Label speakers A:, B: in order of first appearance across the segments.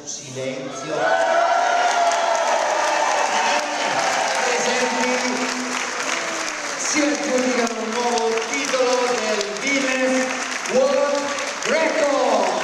A: silenzio. Presenti si aggiudicano un nuovo titolo del Guinness World Record.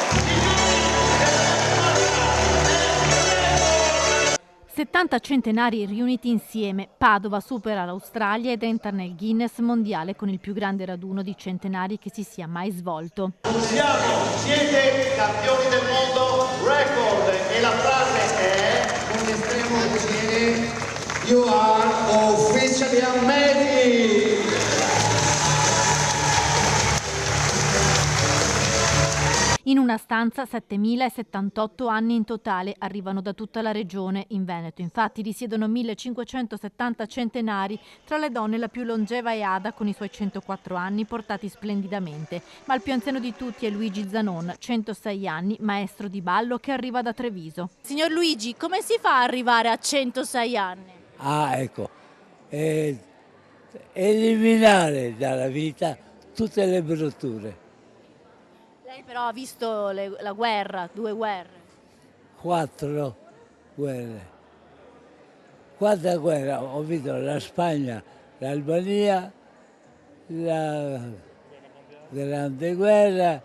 B: 70 centenari riuniti insieme, Padova supera l'Australia ed entra nel Guinness mondiale con il più grande raduno di centenari che si sia mai svolto.
A: Siete campioni del mondo record e la frase è con estremo piacere: you are officially amazing.
B: In una stanza 7.078 anni in totale, arrivano da tutta la regione. In Veneto infatti risiedono 1.570 centenari, tra le donne la più longeva è Ada con i suoi 104 anni portati splendidamente, ma il più anziano di tutti è Luigi Zanon, 106 anni, maestro di ballo che arriva da Treviso.
C: Signor Luigi, come si fa ad arrivare a 106 anni?
D: Ecco, eliminare dalla vita tutte le brutture.
C: Lei però ha visto la guerra, 2 guerre.
D: 4 guerre. 4 guerre, ho visto la Spagna, l'Albania, la Grande Guerra.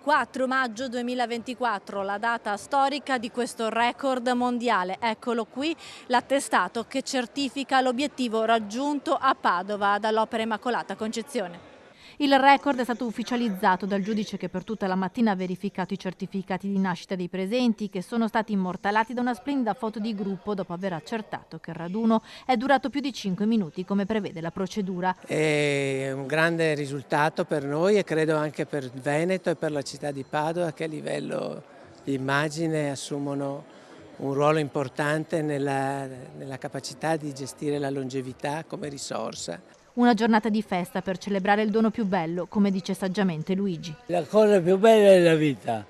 C: 4 maggio 2024, la data storica di questo record mondiale. Eccolo qui, l'attestato che certifica l'obiettivo raggiunto a Padova dall'Opera Immacolata Concezione.
B: Il record è stato ufficializzato dal giudice che per tutta la mattina ha verificato i certificati di nascita dei presenti, che sono stati immortalati da una splendida foto di gruppo dopo aver accertato che il raduno è durato più di 5 minuti come prevede la procedura.
E: È un grande risultato per noi e credo anche per il Veneto e per la città di Padova, che a livello di immagine assumono un ruolo importante nella capacità di gestire la longevità come risorsa.
B: Una giornata di festa per celebrare il dono più bello, come dice saggiamente Luigi.
D: La cosa più bella è la vita.